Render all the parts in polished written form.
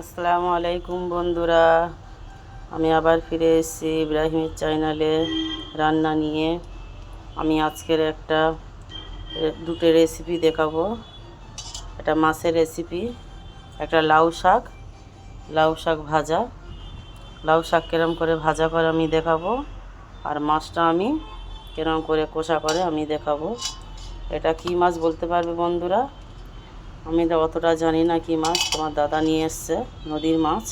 আসসালামু আলাইকুম বন্ধুরা, আমি আবার ফিরে এসেছি ইব্রাহিমের চ্যানেলে রান্না নিয়ে। আমি আজকের দুটো রেসিপি দেখাবো। একটা মাছের রেসিপি, একটা লাউ শাক ভাজা। লাউ শাক কিরম করে ভাজা করে আমি দেখাবো, আর মাছটা আমি কিরম করে কষা করে আমি দেখাবো। এটা কি মাছ বলতে পারবে বন্ধুরা? আমি তো অতটা জানি না কি মাছ। তোমার দাদা নিয়ে এসছে, নদীর মাছ,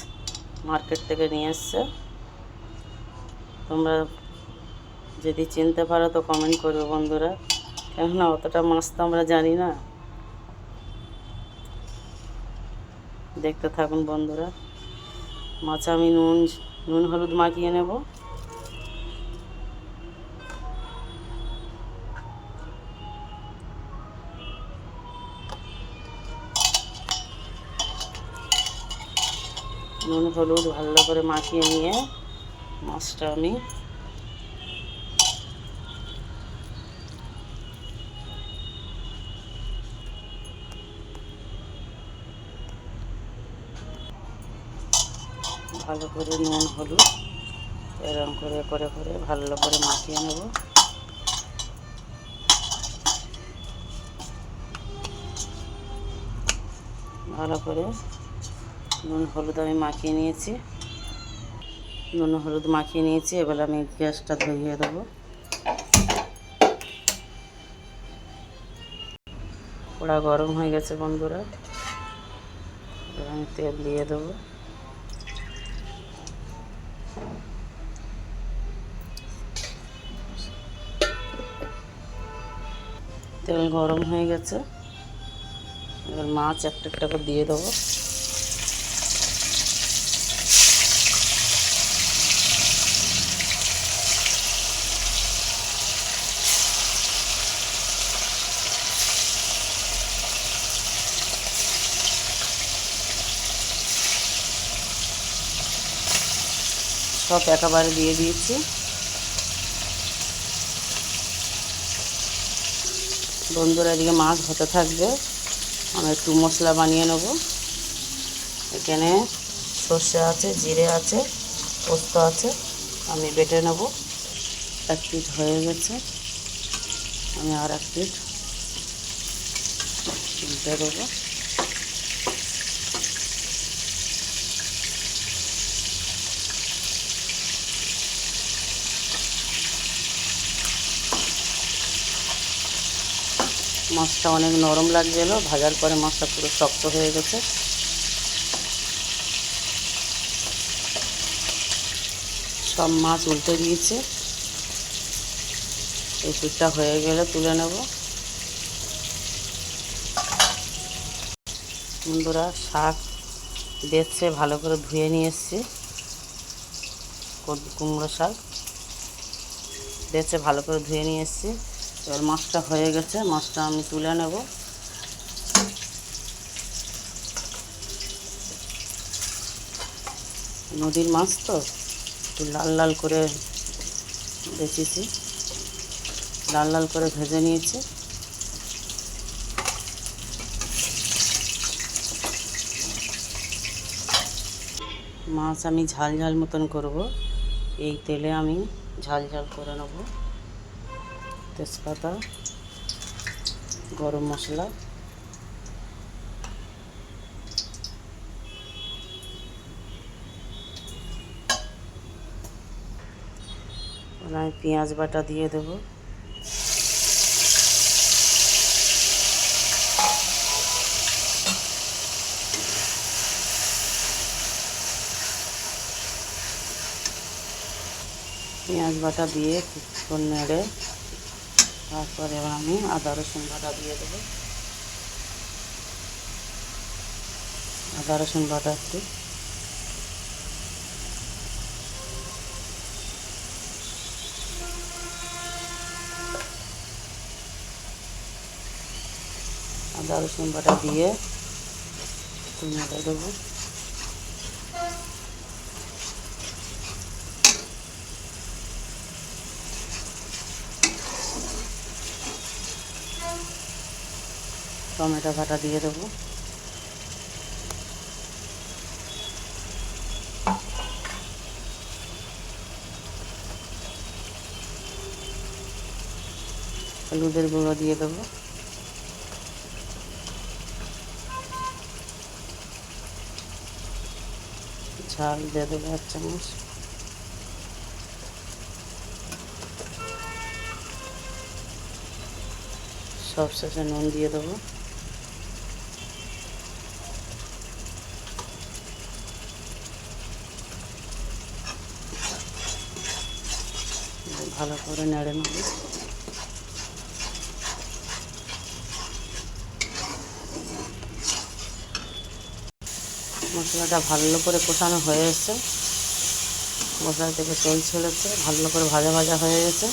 মার্কেট থেকে নিয়ে এসছে। তোমরা যদি চিনতে পারো তো কমেন্ট করবে বন্ধুরা, কেননা অতটা মাছ তো আমরা জানি না। দেখতে থাকুন বন্ধুরা। মাছ আমি নুন হলুদ মাখিয়ে নেব। নুন হলুদ ভালো করে মাখিয়ে নিয়ে মাছটা আমি ভালো করে নুন হলুদ এরকম করে করে করে ভালো করে মাখিয়ে নেব। ভালো করে নুন হলুদ আমি মাখিয়ে নিয়েছি। এবার আমি গ্যাসটা ধরিয়ে দেবো। কড়া গরম হয়ে গেছে বন্ধুরা, এবার আমি তেল দিয়ে দেবো। তেল গরম হয়ে গেছে, এবার মাছ একটা একটা করে দিয়ে দেবো। সব একেবারে দিয়ে দিয়েছি। বন্ধুরা এদিকে মাছ হতে থাকবে, আমি একটু মশলা বানিয়ে নেব। এখানে সর্ষে আছে, জিরে আছে, পোস্ত আছে, আমি বেটে নেব। এক পিঠ হয়ে গেছে, আমি আর এক পিঠ তুলতে দেবো। মাছটা অনেক নরম লাগছিল, ভাজার পরে মাছটা পুরো শক্ত হয়ে গেছে। সব মাছ উল্টে দিয়েছে। এই পিঠটা হয়ে গেলে তুলে নেব। বন্ধুরা শাক দেখছে, ভালো করে ধুয়ে নিয়ে এসেছি। কুমড়ো শাক দেখছে, ভালো করে ধুয়ে নিয়ে এসেছি। এবার মাছটা হয়ে গেছে, মাছটা আমি তুলে নেব। নদীর মাছ তো একটু লাল লাল করে বেচেছি, লাল লাল করে ভেজে নিয়েছি। মাছ আমি ঝাল ঝাল মতন করব, এই তেলে আমি ঝাল ঝাল করে নেব। তেজপাতা, গরম মশলা, আমি পেঁয়াজ বাটা দিয়ে দেবো। পেঁয়াজ বাটা দিয়ে কিছুক্ষণ নেড়ে তারপরে এবার আমি আদা রসুন বাটা দিয়ে দেবো। আদা রসুন বাটা একটু আদা রসুন বাটা দিয়ে একটু নেড়ে দেবো। টমেটো বাটা দিয়ে দেবো। হলুদের গুঁড়ো দিয়ে দেবো, ঝাল দিয়ে দেবো 1 চামচ, সব শেষে নুন দিয়ে দেবো, ভালো করে নেড়ে নেব। মশলাটা ভালো করে কষানো হয়ে এসেছে, মশলা থেকে তেল ছেড়েছে, ভালো করে ভাজা ভাজা হয়ে গেছে।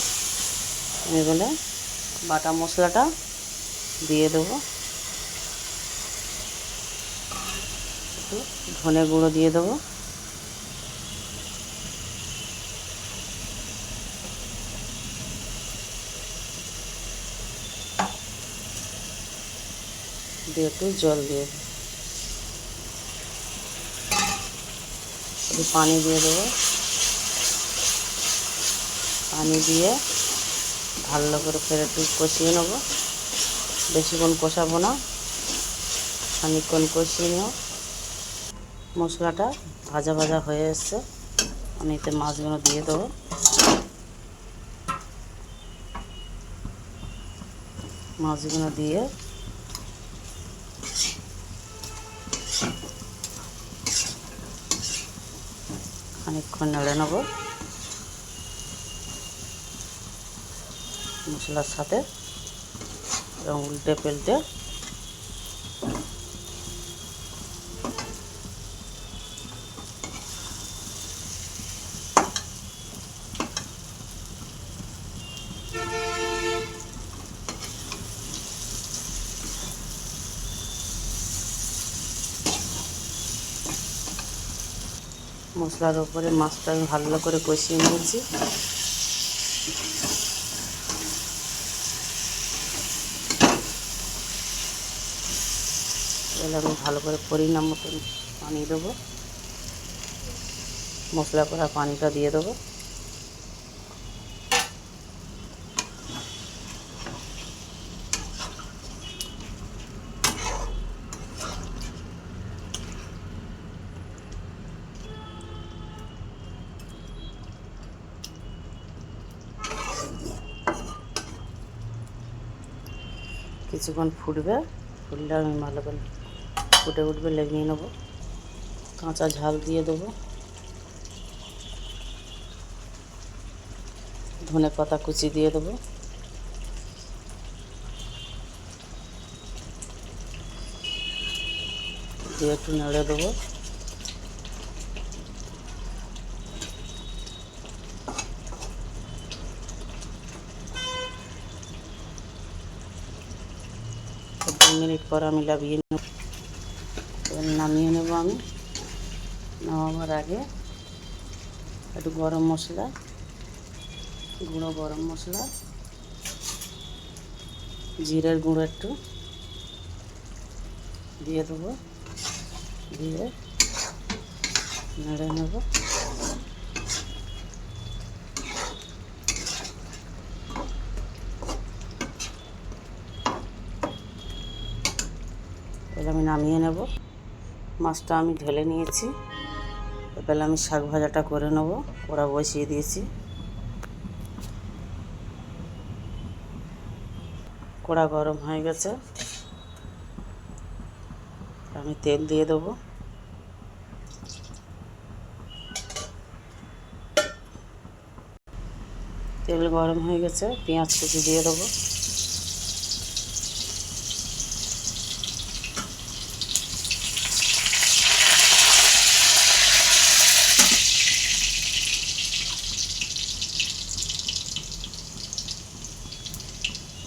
এবারে বাটা মশলাটা দিয়ে দেবো, একটু ধনে গুঁড়ো দিয়ে দেবো, দিয়ে একটু জল দিয়ে একটু পানি দিয়ে দেবো, পানি দিয়ে ভালো করে ফের একটু কষিয়ে নেব। বেশিক্ষণ কষাবো না, খানিকক্ষণ কষিয়ে নেব। মশলাটা ভাজা ভাজা হয়ে এসছে, আমি এতে মাছগুলো দিয়ে দেবো, মাছগুলো দিয়ে খানিকক্ষণ নেড়ে নেব মশলার সাথে, এবং উল্টে পাল্টে মশলার উপরে মাছটা আমি ভালো করে কষিয়ে নিয়েছি। এবার আমি ভালো করে পরিমাণ মতন পানি দেবো, মশলা করা পানিটা দিয়ে দেবো, কিছুক্ষণ ফুটবে, ফুটলে আমি ভালো করে ফুটে উঠবে লেগিয়ে নেবো, কাঁচা ঝাল দিয়ে দেবো, ধনে পাতা কুচি দিয়ে দেবো, দিয়ে একটু নেড়ে দেবো, তো 2 মিনিট পর আমি নামিয়ে নেব। আমি নামাবার আগে একটু গরম মশলা, গুঁড়ো গরম মশলা, জিরের গুঁড়ো একটু দিয়ে দেবো, দিয়ে নেড়ে নেব। এবার আমি নামিয়ে নেব। মাছটা আমি ঢেলে নিয়েছি, এবার আমি শাক ভাজাটা করে নেব। কড়া বসিয়ে দিয়েছি, কড়া গরম হয়ে গেছে, আমি তেল দিয়ে দেবো, তেল গরম হয়ে গেছে, পেঁয়াজ কুচি দিয়ে দেবো,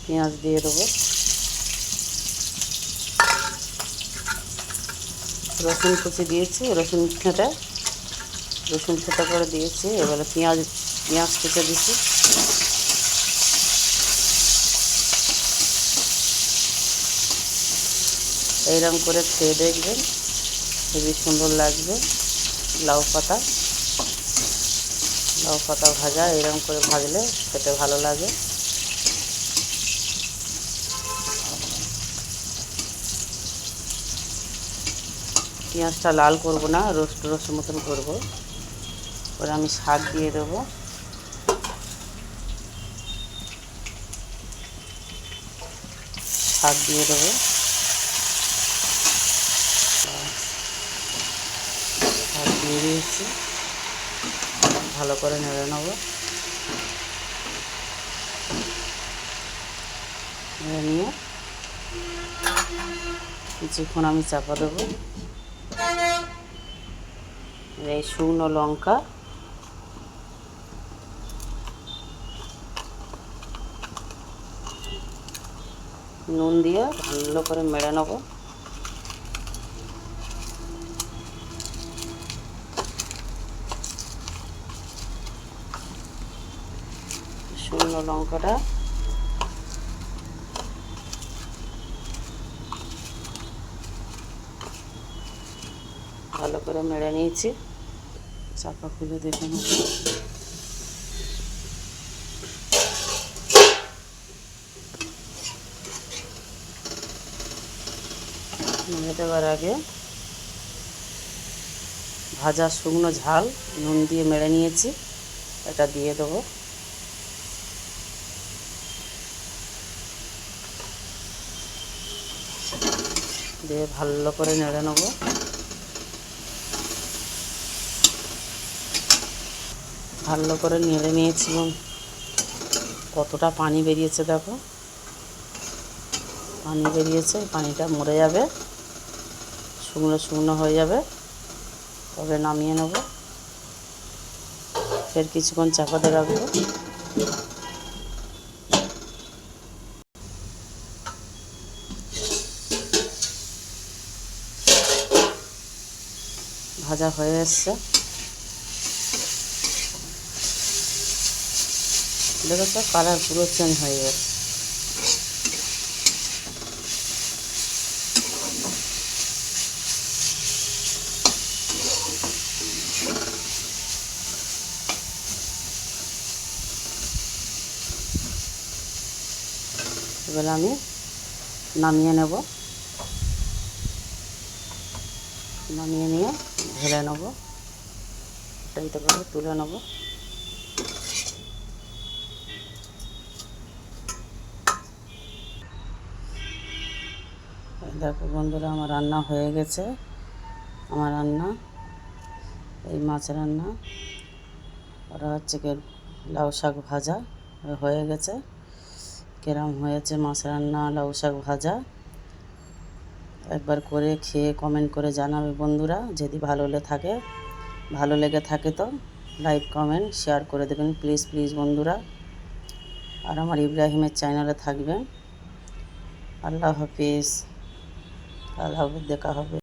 পেঁয়াজ দিয়ে দেবো, রসুন কুচি দিয়েছি, রসুন থেঁটা করে দিয়েছি। এবারে পেঁয়াজ কুচে দিচ্ছি, এইরকম করে খেয়ে দেখবেন, খুবই সুন্দর লাগবে। লাউ পাতা ভাজা এরকম করে ভাজলে খেতে ভালো লাগে। পেঁয়াজটা লাল করব না, রোস্ট রোস্ট মতন করব। পরে আমি শাক দিয়ে দেবো। শাক দিয়ে দেবো। শাক দিয়ে দিয়েছি, ভালো করে নেড়ে নেবো। নেড়ে নিয়ে কিছুক্ষণ আমি চাপা দেবো। এই শুকনো লঙ্কা, নুন দিয়ে ভালো করে মেরে নেব। শুকনো লঙ্কাটা ভালো করে মেরে নিয়েছি। চাপা খুলে দেখে নেব। নেড়ে দেওয়ার আগে ভাজা শুকনো ঝাল নুন দিয়ে মেরে নিয়েছি, এটা দিয়ে দেবো। দিয়ে ভালো করে নেড়ে নেব। ভালো করে নেড়ে নিয়েছি। কতটা পানি বেরিয়েছে দেখো, পানি বেরিয়েছে। পানিটা মরে যাবে, শুকনো শুকনো হয়ে যাবে, তবে নামিয়ে নেব। ফের কিছুক্ষণ চাপাতে রাখবো। ভাজা হয়ে এসছে, দেখেছো কালার পুরো চেঞ্জ হয়ে গেছে। এবার আমি নামিয়ে নেব। নামিয়ে নিয়ে ঢেলে নেব, এটাইতে করে তুলে নেব। দেখো বন্ধুরা, আমার রান্না হয়ে গেছে। আমার রান্না এই মাছ রান্না, ওরা হচ্ছে কি লাউ শাক ভাজা হয়ে গেছে। কেরম হয়েছে মাছ রান্না, লাউ শাক ভাজা, একবার করে খেয়ে কমেন্ট করে জানাবে বন্ধুরা। যদি ভালো লেগে থাকে তো লাইক কমেন্ট শেয়ার করে দেবেন প্লিজ প্লিজ বন্ধুরা। আর আমার ইব্রাহিমের চ্যানেলে থাকবেন। আল্লাহ হাফিজ। আল্লাহ হাফিজ, দেখা হবে।